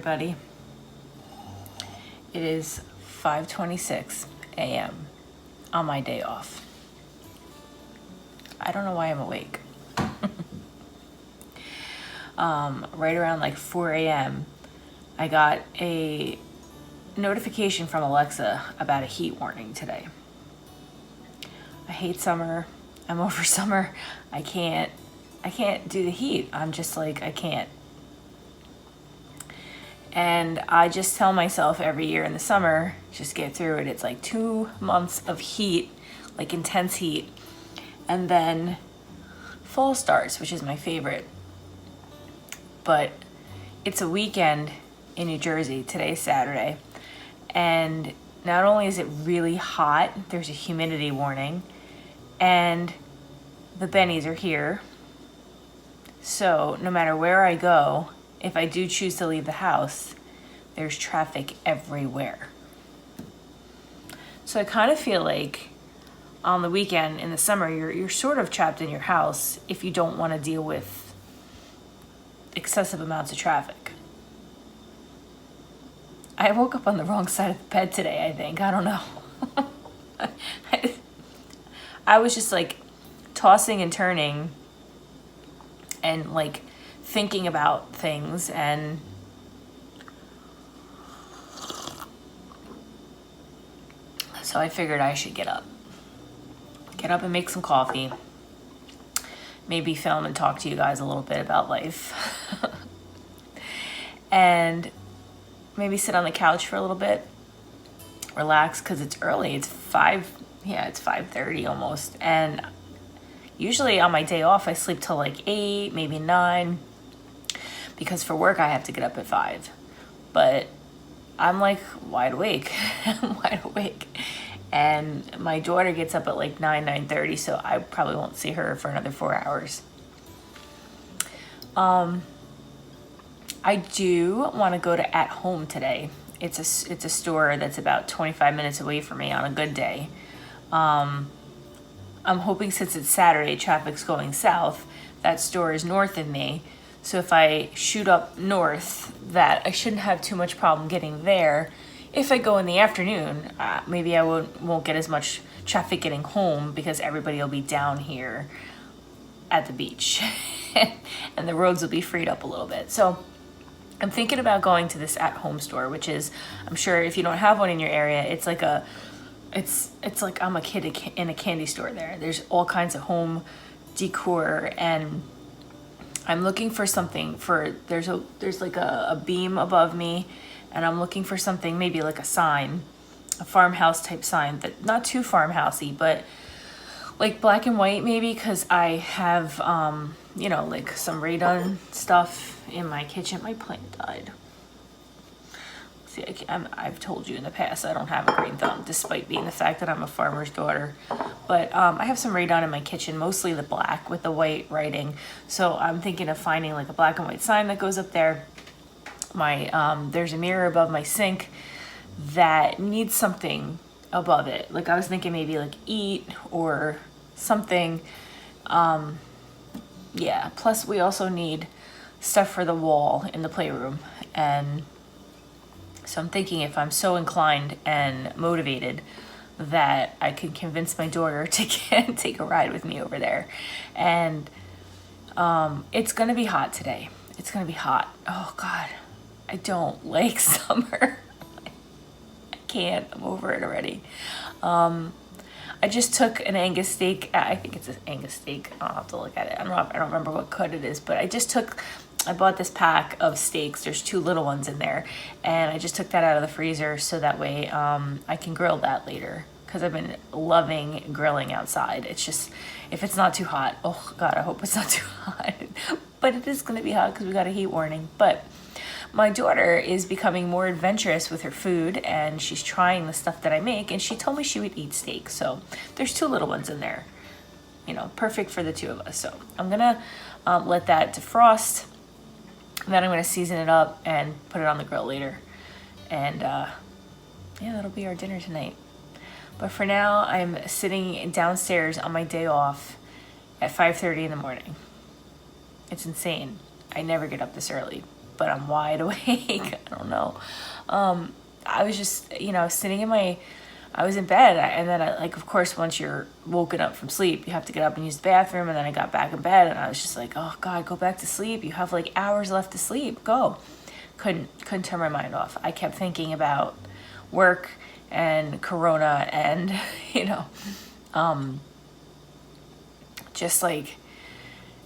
everybody. It is 5:26 a.m. on my day off. I don't know why I'm awake. Right around like 4 a.m. I got a notification from Alexa about a heat warning today. I hate summer. I'm over summer. I can't do the heat. I'm just like, I can't. And I just tell myself every year in the summer, just get through it. It's like 2 months of heat, like intense heat. And then fall starts, which is my favorite. But it's a weekend in New Jersey. Today's Saturday. And not only is it really hot, there's a humidity warning. And the bennies are here. So no matter where I go, if I do choose to leave the house, there's traffic everywhere. So I kind of feel like on the weekend in the summer, you're sort of trapped in your house if you don't want to deal with excessive amounts of traffic. I woke up on the wrong side of the bed today, I think. I don't know. I was just like tossing and turning and like thinking about things, and so I figured I should get up and make some coffee, maybe film and talk to you guys a little bit about life and maybe sit on the couch for a little bit, relax, because it's early. It's 5:30 almost, and usually on my day off I sleep till like 8, maybe 9, because for work I have to get up at 5. But I'm like wide awake. I'm wide awake. And my daughter gets up at like 9:30, so I probably won't see her for another 4 hours. I do want to go to At Home today. It's a store that's about 25 minutes away from me on a good day. I'm hoping, since it's Saturday, traffic's going south, that store is north of me. So if I shoot up north, that I shouldn't have too much problem getting there. If I go in the afternoon, maybe I won't get as much traffic getting home because everybody will be down here at the beach and the roads will be freed up a little bit. So I'm thinking about going to this At Home store, which is, I'm sure if you don't have one in your area, it's like it's like I'm a kid in a candy store there. There's all kinds of home decor, and I'm looking for something there's like a beam above me, and I'm looking for something, maybe like a sign, a farmhouse type sign, that not too farmhousey, but like black and white maybe, because I have like some radon stuff in my kitchen. My plant died. See, I've told you in the past I don't have a green thumb, despite being the fact that I'm a farmer's daughter. But I have some radon in my kitchen, mostly the black with the white writing. So I'm thinking of finding like a black and white sign that goes up there. There's a mirror above my sink that needs something above it. Like I was thinking maybe like eat or something. Yeah, plus we also need stuff for the wall in the playroom. And so I'm thinking, if I'm so inclined and motivated, that I can convince my daughter to take a ride with me over there. And it's going to be hot today. It's going to be hot. Oh, God. I don't like summer. I can't. I'm over it already. I just took an Angus steak. I think it's an Angus steak. I'll have to look at it. I don't remember what cut it is, but I bought this pack of steaks. There's 2 little ones in there, and I just took that out of the freezer so that way I can grill that later, because I've been loving grilling outside. It's just, if it's not too hot, oh God, I hope it's not too hot. But it is going to be hot because we got a heat warning. But my daughter is becoming more adventurous with her food, and she's trying the stuff that I make, and she told me she would eat steak. So there's 2 little ones in there, perfect for the 2 of us. So I'm going to let that defrost. Then I'm going to season it up and put it on the grill later. And that'll be our dinner tonight. But for now, I'm sitting downstairs on my day off at 5:30 in the morning. It's insane. I never get up this early. but I'm wide awake. I don't know. I was just, sitting I was in bed, and then of course, once you're woken up from sleep, you have to get up and use the bathroom, and then I got back in bed, and I was just like, oh God, go back to sleep. You have like hours left to sleep. Go. Couldn't turn my mind off. I kept thinking about work and Corona and, just like,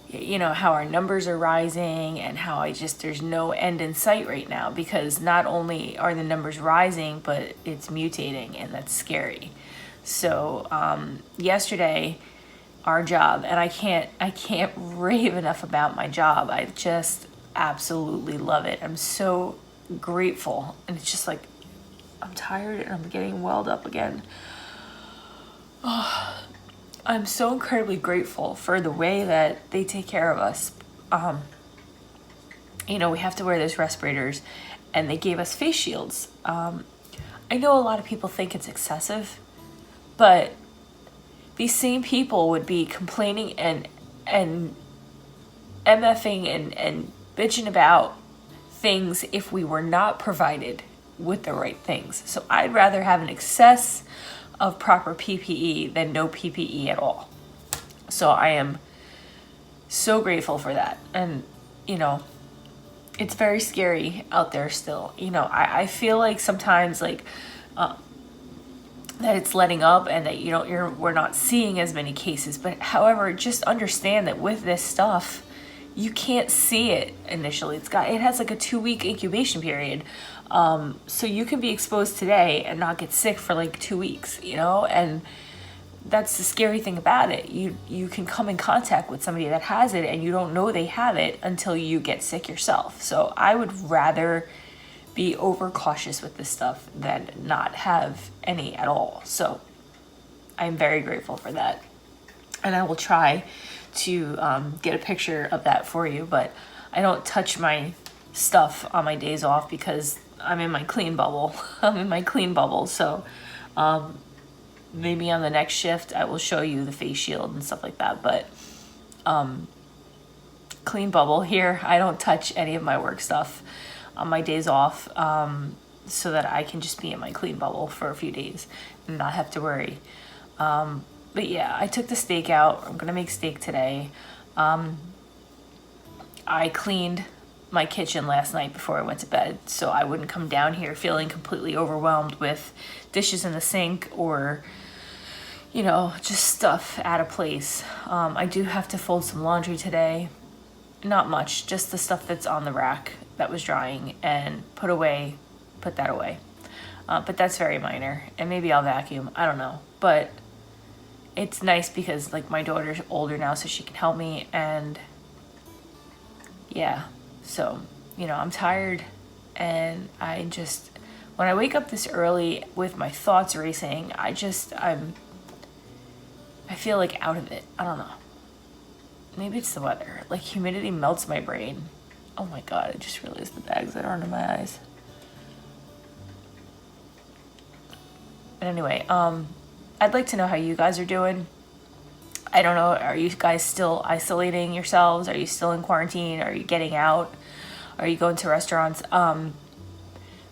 how our numbers are rising and how there's no end in sight right now, because not only are the numbers rising, but it's mutating, and that's scary. So yesterday, our job, and I can't rave enough about my job. I just absolutely love it. I'm so grateful, and it's just like, I'm tired and I'm getting welled up again. Oh, I'm so incredibly grateful for the way that they take care of us. We have to wear those respirators, and they gave us face shields. I know a lot of people think it's excessive, but these same people would be complaining and MFing and bitching about things if we were not provided with the right things. So I'd rather have an excess of proper PPE than no PPE at all. So I am so grateful for that. And, it's very scary out there still. I feel like sometimes that it's letting up and that we're not seeing as many cases. But however, just understand that with this stuff, you can't see it initially. It has like a 2-week incubation period. So you can be exposed today and not get sick for like 2 weeks, and that's the scary thing about it. You can come in contact with somebody that has it, and you don't know they have it until you get sick yourself. So I would rather be overcautious with this stuff than not have any at all. So I'm very grateful for that. And I will try to get a picture of that for you, but I don't touch my stuff on my days off because I'm in my clean bubble. So maybe on the next shift I will show you the face shield and stuff like that, but clean bubble here. I don't touch any of my work stuff on my days off, so that I can just be in my clean bubble for a few days and not have to worry. But yeah, I took the steak out. I'm gonna make steak today. I cleaned my kitchen last night before I went to bed, so I wouldn't come down here feeling completely overwhelmed with dishes in the sink or, just stuff out of place. I do have to fold some laundry today. Not much, just the stuff that's on the rack that was drying, and put that away. But that's very minor, and maybe I'll vacuum. I don't know, but it's nice because my daughter's older now, so she can help me, and yeah. So, I'm tired, and when I wake up this early with my thoughts racing, I feel like out of it. I don't know. Maybe it's the weather. Humidity melts my brain. Oh my God, I just realized the bags that are under my eyes. But anyway, I'd like to know how you guys are doing. I don't know, are you guys still isolating yourselves? Are you still in quarantine? Are you getting out? Are you going to restaurants?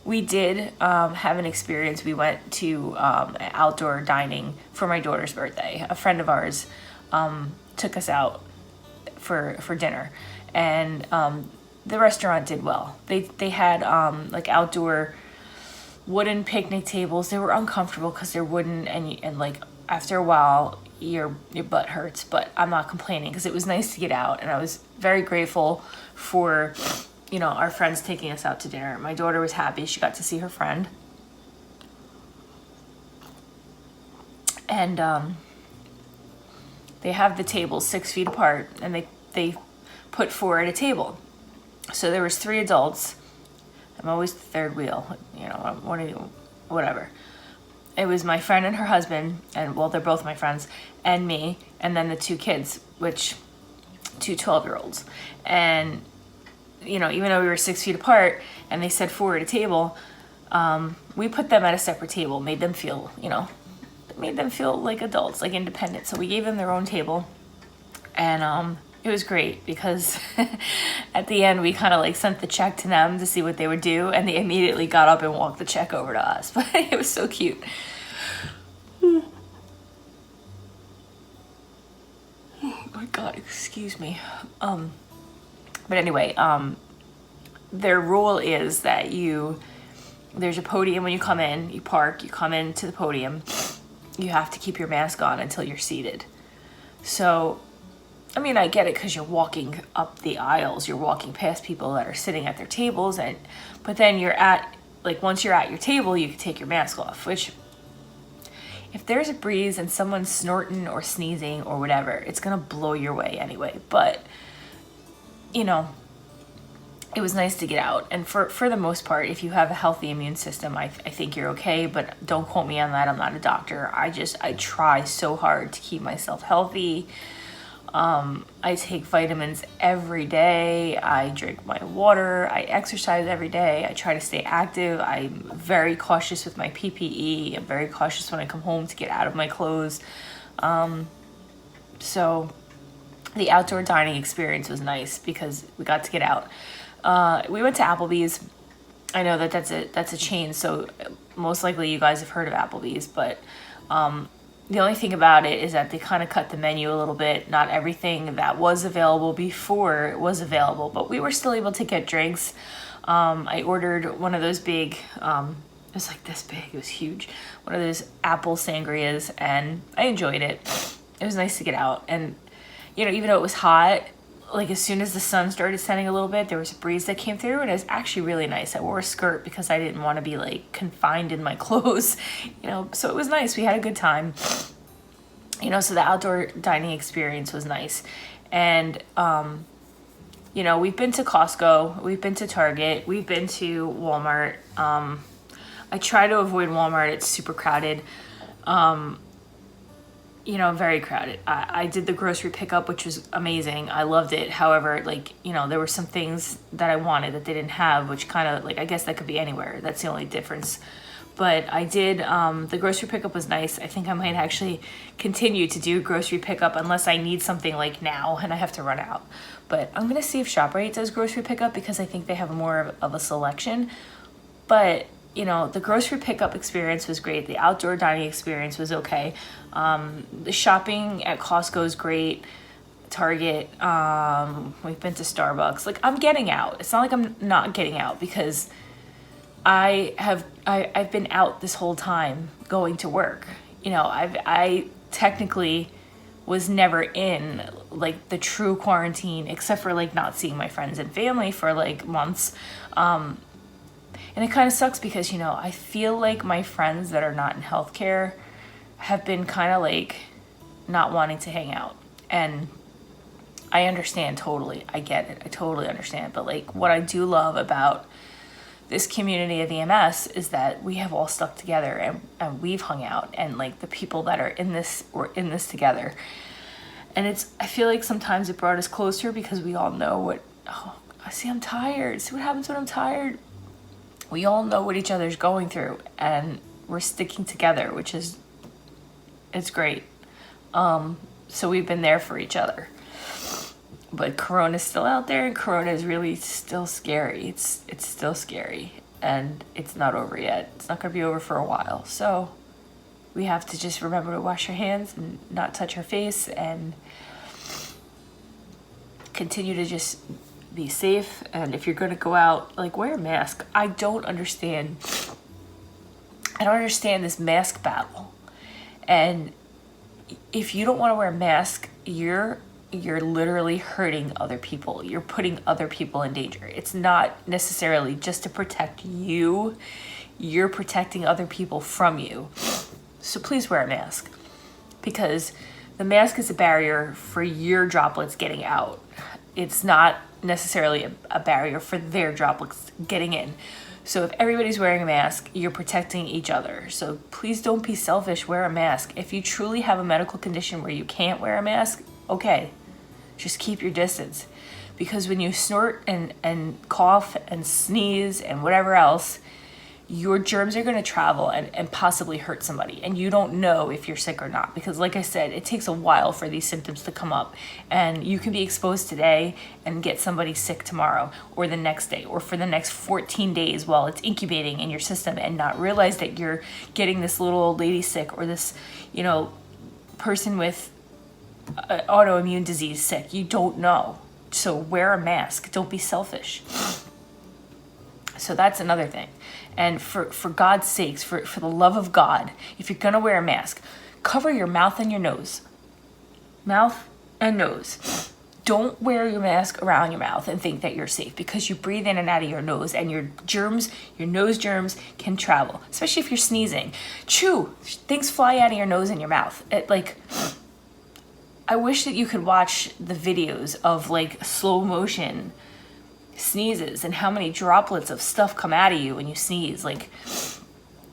We did have an experience. We went to outdoor dining for my daughter's birthday. A friend of ours took us out for dinner, and the restaurant did well. They had outdoor wooden picnic tables. They were uncomfortable because they're wooden, and after a while your butt hurts, but I'm not complaining because it was nice to get out, and I was very grateful for our friends taking us out to dinner. My daughter was happy. She got to see her friend. And they have the tables 6 feet apart, and they put 4 at a table. So there was 3 adults. I'm always the third wheel, whatever. It was my friend and her husband, and they're both my friends, and me, and then the 2 kids, two 12-year-olds. And even though we were 6 feet apart and they said 4 at a table, we put them at a separate table, made them feel like adults, like independent. So we gave them their own table, and it was great because at the end we kind of like sent the check to them to see what they would do, and they immediately got up and walked the check over to us. But it was so cute. Oh my God, excuse me. But anyway, their rule is that there's a podium when you come in, you park, you come into the podium, you have to keep your mask on until you're seated. So, I mean, I get it because you're walking up the aisles, you're walking past people that are sitting at their tables, but then once you're at your table, you can take your mask off, which if there's a breeze and someone's snorting or sneezing or whatever, it's gonna blow your way anyway. But, it was nice to get out. And for the most part, if you have a healthy immune system, I think you're okay, but don't quote me on that. I'm not a doctor. I try so hard to keep myself healthy. I take vitamins every day. I drink my water. I exercise every day. I try to stay active. I'm very cautious with my PPE. I'm very cautious when I come home to get out of my clothes. So the outdoor dining experience was nice because we got to get out. We went to Applebee's. I know that's a chain, so most likely you guys have heard of Applebee's, but the only thing about it is that they kind of cut the menu a little bit. Not everything that was available before was available, but we were still able to get drinks. I ordered one of those big, it was like this big, it was huge, one of those apple sangrias, and I enjoyed it. It was nice to get out, and even though it was hot, like as soon as the sun started setting a little bit, there was a breeze that came through, and it was actually really nice. I wore a skirt because I didn't want to be like confined in my clothes, so it was nice. We had a good time, so the outdoor dining experience was nice. And, we've been to Costco, we've been to Target, we've been to Walmart. I try to avoid Walmart. It's super crowded. Very crowded. I did the grocery pickup, which was amazing. I loved it. However, there were some things that I wanted that they didn't have, which kind of I guess that could be anywhere. That's the only difference. But I did, the grocery pickup was nice. I think I might actually continue to do grocery pickup unless I need something like now and I have to run out. But I'm going to see if ShopRite does grocery pickup because I think they have more of a selection. But the grocery pickup experience was great. The outdoor dining experience was okay. The shopping at Costco is great. Target, we've been to Starbucks. I'm getting out. It's not like I'm not getting out because I've been out this whole time going to work. I technically was never in the true quarantine except for not seeing my friends and family for months. And it kind of sucks because, I feel like my friends that are not in healthcare have been kind of not wanting to hang out. And I understand totally. I get it. I totally understand. But what I do love about this community of EMS is that we have all stuck together and we've hung out. And the people that are in this, we're in this together. And I feel like sometimes it brought us closer because we all know I'm tired. See what happens when I'm tired? We all know what each other's going through and we're sticking together, it's great. So we've been there for each other. But Corona's still out there and Corona is really still scary. It's still scary and it's not over yet. It's not going to be over for a while. So we have to just remember to wash our hands and not touch our face and continue to just be safe. And if you're going to go out, wear a mask. I don't understand this mask battle. And if you don't want to wear a mask, you're literally hurting other people. You're putting other people in danger. It's not necessarily just to protect you. You're protecting other people from you. So please wear a mask because the mask is a barrier for your droplets getting out. It's not necessarily a barrier for their droplets getting in. So if everybody's wearing a mask, you're protecting each other. So please don't be selfish, wear a mask. If you truly have a medical condition where you can't wear a mask, okay, just keep your distance. Because when you snort and cough and sneeze and whatever else, your germs are going to travel and possibly hurt somebody. And you don't know if you're sick or not. Because like I said, it takes a while for these symptoms to come up. And you can be exposed today and get somebody sick tomorrow or the next day or for the next 14 days while it's incubating in your system and not realize that you're getting this little old lady sick or this, person with autoimmune disease sick. You don't know. So wear a mask. Don't be selfish. So that's another thing. And for God's sakes, for the love of God, if you're going to wear a mask, cover your mouth and your nose. Mouth and nose. Don't wear your mask around your mouth and think that you're safe, because you breathe in and out of your nose and your nose germs can travel, especially if you're sneezing. Things fly out of your nose and your mouth. I wish that you could watch the videos of slow motion sneezes and how many droplets of stuff come out of you when you sneeze.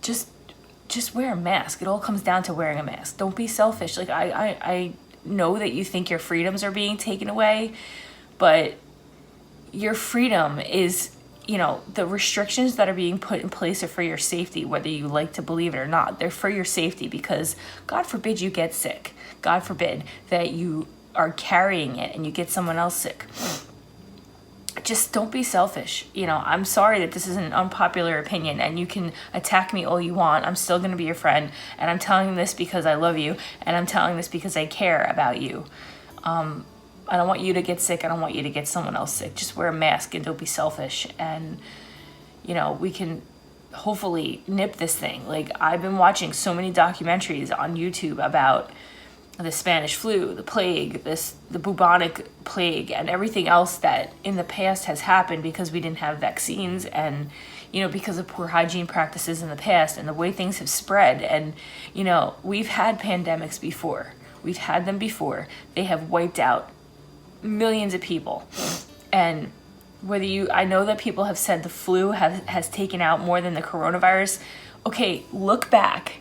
Just wear a mask. It all comes down to wearing a mask. Don't be selfish. I know that you think your freedoms are being taken away, but your freedom is, the restrictions that are being put in place are for your safety, whether you like to believe it or not. They're for your safety because God forbid you get sick. God forbid that you are carrying it and you get someone else sick. Just don't be selfish. I'm sorry that this is an unpopular opinion and you can attack me all you want. I'm still going to be your friend, and I'm telling you this because I love you, and I'm telling this because I care about you. I don't want you to get sick. I don't want you to get someone else sick. Just wear a mask and don't be selfish. And, we can hopefully nip this thing. I've been watching so many documentaries on YouTube about the Spanish flu, the plague, the bubonic plague, and everything else that in the past has happened because we didn't have vaccines and, because of poor hygiene practices in the past and the way things have spread. And, we've had pandemics before. We've had them before. They have wiped out millions of people. And I know that people have said the flu has taken out more than the coronavirus. Okay, look back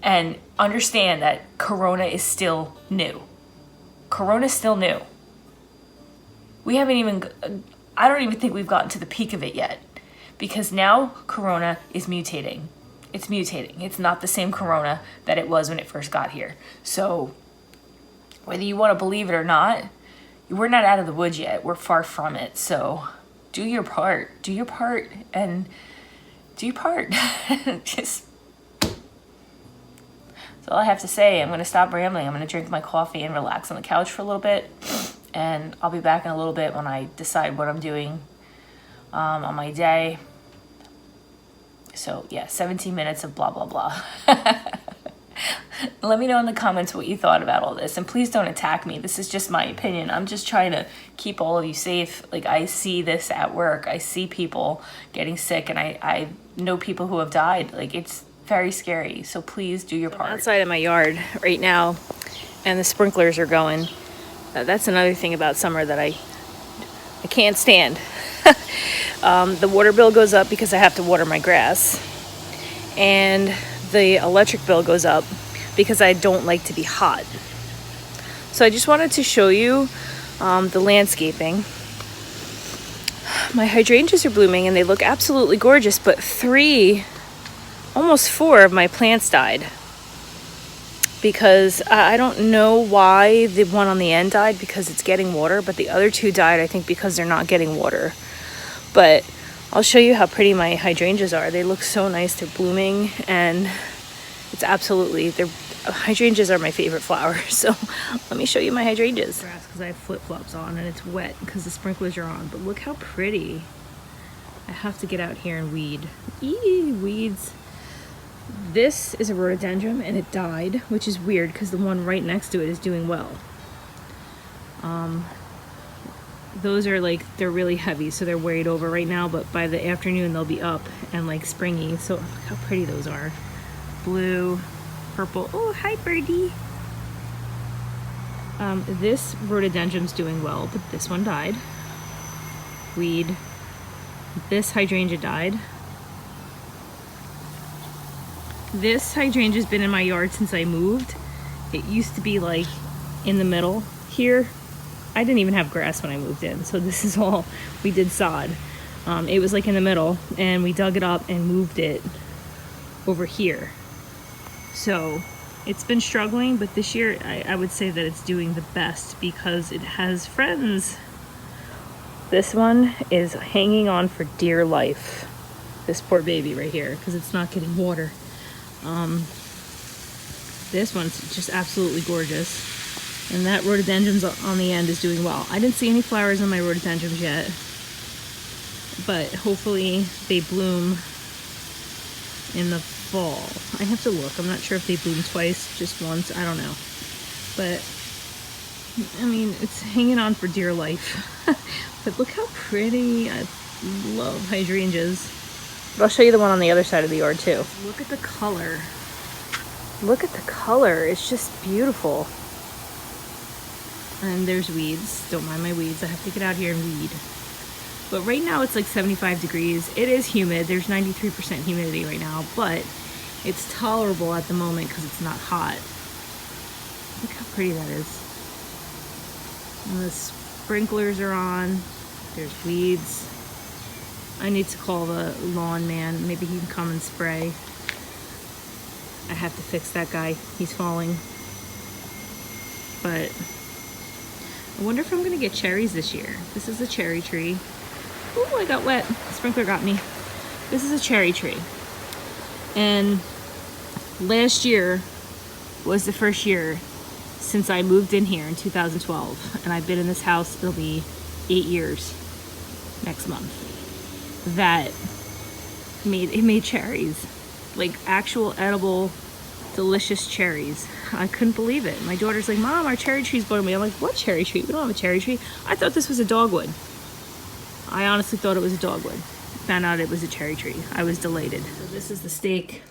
and understand that Corona is still new. Corona's still new. I don't even think we've gotten to the peak of it yet, because now Corona is mutating. It's mutating. It's not the same Corona that it was when it first got here. So whether you want to believe it or not, we're not out of the woods yet. We're far from it. So do your part. Do your part and do your part. That's all I have to say. I'm going to stop rambling. I'm going to drink my coffee and relax on the couch for a little bit. And I'll be back in a little bit when I decide what I'm doing on my day. So, 17 minutes of blah, blah, blah. Let me know in the comments what you thought about all this. And please don't attack me. This is just my opinion. I'm just trying to keep all of you safe. I see this at work. I see people getting sick, and I know people who have died. It's very scary. So please do your part. I'm outside of my yard right now, and the sprinklers are going. That's another thing about summer that I can't stand. The water bill goes up because I have to water my grass, and the electric bill goes up because I don't like to be hot. So I just wanted to show you the landscaping. My hydrangeas are blooming and they look absolutely gorgeous, but almost 4 of my plants died because I don't know why the one on the end died, because it's getting water, but the other 2 died, I think, because they're not getting water. But I'll show you how pretty my hydrangeas are. They look so nice. They're blooming, and it's hydrangeas are my favorite flower. So let me show you my hydrangeas. Because I have flip-flops on and it's wet because the sprinklers are on. But look how pretty. I have to get out here and weed. Weeds. This is a rhododendron and it died, which is weird because the one right next to it is doing well. Those are they're really heavy, so they're weighed over right now, but by the afternoon they'll be up and springy. So look how pretty those are. Blue, purple. Oh, hi birdie. This rhododendron's doing well, but this one died. Weed. This hydrangea died. This hydrangea's been in my yard since I moved. It used to be in the middle here. I didn't even have grass when I moved in, so this is all, we did sod. It was like in the middle, and we dug it up and moved it over here. So it's been struggling, but this year I would say that it's doing the best because it has friends. This one is hanging on for dear life. This poor baby right here, because it's not getting water. This one's just absolutely gorgeous. And that rhododendron's on the end is doing well. I didn't see any flowers on my rhododendrons yet, but hopefully they bloom in the fall. I have to look. I'm not sure if they bloom twice, just once. I don't know. But, I mean, it's hanging on for dear life. But look how pretty. I love hydrangeas. But I'll show you the one on the other side of the yard too. Look at the color. Look at the color. It's just beautiful. And there's weeds. Don't mind my weeds. I have to get out here and weed. But right now it's like 75 degrees. It is humid. There's 93% humidity right now, but it's tolerable at the moment because it's not hot. Look how pretty that is. And the sprinklers are on. There's weeds. I need to call the lawn man. Maybe he can come and spray. I have to fix that guy. He's falling. But I wonder if I'm gonna get cherries this year. This is a cherry tree. Ooh, I got wet. The sprinkler got me. This is a cherry tree. And last year was the first year since I moved in here in 2012. And I've been in this house, it'll be 8 years next month. That it made cherries. Like actual edible, delicious cherries. I couldn't believe it. My daughter's like, Mom, our cherry tree's blowing away. I'm like, what cherry tree? We don't have a cherry tree. I thought this was a dogwood. I honestly thought it was a dogwood. Found out it was a cherry tree. I was delighted. So this is the steak.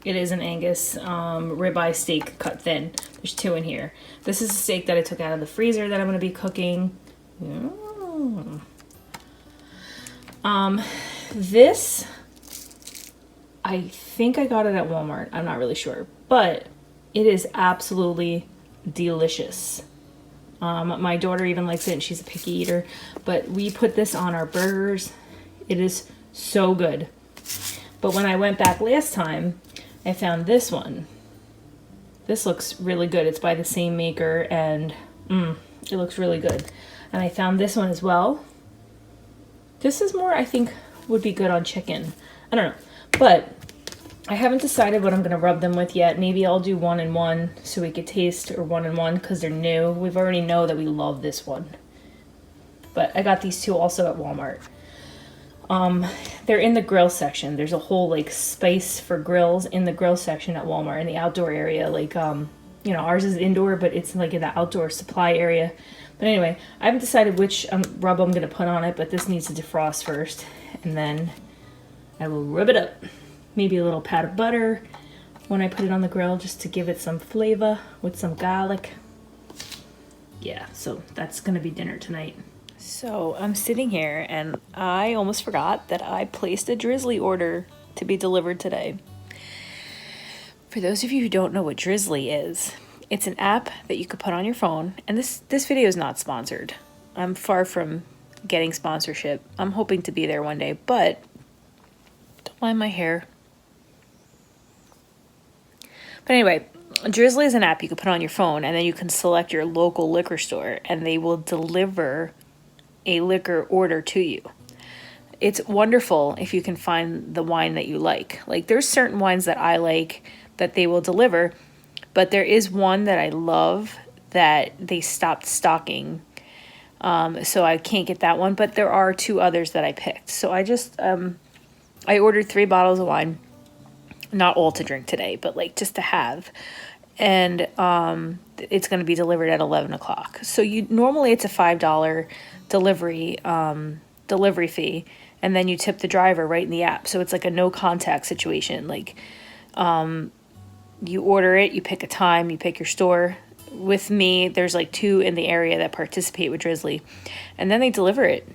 It is an Angus ribeye steak cut thin. There's 2 in here. This is a steak that I took out of the freezer that I'm going to be cooking. This, I think I got it at Walmart. I'm not really sure, but it is absolutely delicious. My daughter even likes it, and she's a picky eater, but we put this on our burgers. It is so good. But when I went back last time, I found this one. This looks really good. It's by the same maker, and it looks really good. And I found this one as well. This is more, I think, would be good on chicken. I don't know, but I haven't decided what I'm going to rub them with yet. Maybe I'll do 1 and 1 so we could taste, or 1 and 1 because they're new. We've already know that we love this one. But I got these 2 also at Walmart. They're in the grill section. There's a whole like space for grills in the grill section at Walmart in the outdoor area. Like, you know, ours is indoor, but it's like in the outdoor supply area. But anyway, I haven't decided which rub I'm going to put on it, but this needs to defrost first. And then I will rub it up. Maybe a little pat of butter when I put it on the grill just to give it some flavor with some garlic. Yeah, so that's going to be dinner tonight. So I'm sitting here and I almost forgot that I placed a Drizzly order to be delivered today. For those of you who don't know what Drizzly is, it's an app that you could put on your phone, and this video is not sponsored. I'm far from getting sponsorship. I'm hoping to be there one day, but don't mind my hair. But anyway, Drizzly is an app you can put on your phone, and then you can select your local liquor store, and they will deliver a liquor order to you. It's wonderful if you can find the wine that you like. Like, there's certain wines that I like that they will deliver, but there is one that I love that they stopped stocking. So I can't get that one, but there are 2 others that I picked. So I just, I ordered 3 bottles of wine, not all to drink today, but like just to have. And it's going to be delivered at 11 o'clock. So normally it's a $5 delivery fee, and then you tip the driver right in the app. So it's like a no contact situation. Like, you order it, you pick a time, you pick your store. With me, there's like 2 in the area that participate with Drizzly, and then they deliver it.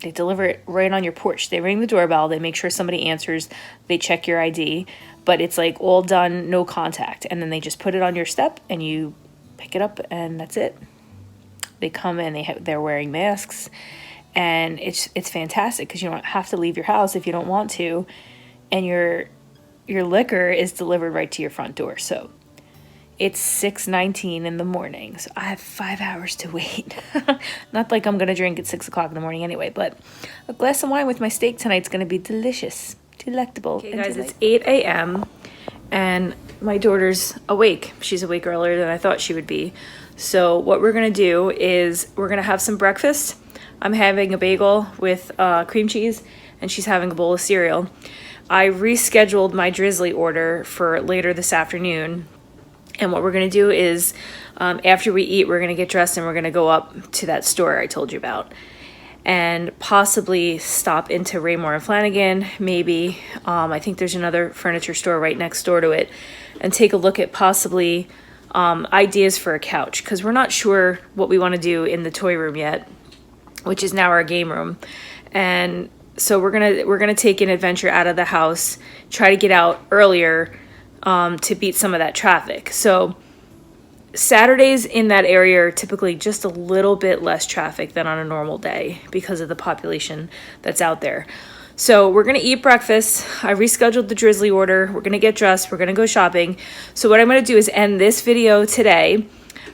They deliver it right on your porch. They ring the doorbell, they make sure somebody answers, they check your ID, but it's like all done, no contact. And then they just put it on your step and you pick it up, and that's it. They come in, they're wearing masks, and it's fantastic because you don't have to leave your house if you don't want to, and your liquor is delivered right to your front door. So it's 6:19 in the morning, so I have 5 hours to wait. Not like I'm gonna drink at 6 o'clock in the morning anyway, but a glass of wine with my steak tonight's gonna be delicious, delectable. Okay, guys, it's 8 a.m. and my daughter's awake. She's awake earlier than I thought she would be. So what we're gonna do is we're gonna have some breakfast. I'm having a bagel with cream cheese, and she's having a bowl of cereal. I rescheduled my Drizzly order for later this afternoon. And what we're going to do is, after we eat, we're going to get dressed and we're going to go up to that store I told you about. And possibly stop into Raymore and Flanagan, maybe. I think there's another furniture store right next door to it. And take a look at possibly ideas for a couch. Because we're not sure what we want to do in the toy room yet, which is now our game room. And so we're gonna take an adventure out of the house, try to get out earlier, to beat some of that traffic. So Saturdays in that area are typically just a little bit less traffic than on a normal day because of the population that's out there. So we're gonna eat breakfast. I rescheduled the Drizzly order. We're gonna get dressed. We're gonna go shopping. So what I'm gonna do is end this video today.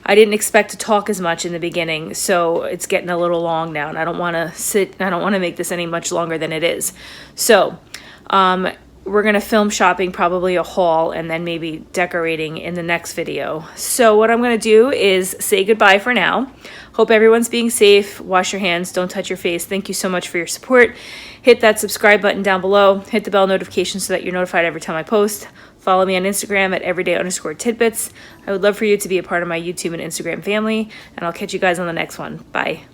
I didn't expect to talk as much in the beginning, so it's getting a little long now, and I don't want to make this any much longer than it is. So we're going to film shopping, probably a haul, and then maybe decorating in the next video. So what I'm going to do is say goodbye for now. Hope everyone's being safe. Wash your hands. Don't touch your face. Thank you so much for your support. Hit that subscribe button down below. Hit the bell notification so that you're notified every time I post. Follow me on Instagram at everyday_tidbits. I would love for you to be a part of my YouTube and Instagram family, and I'll catch you guys on the next one. Bye.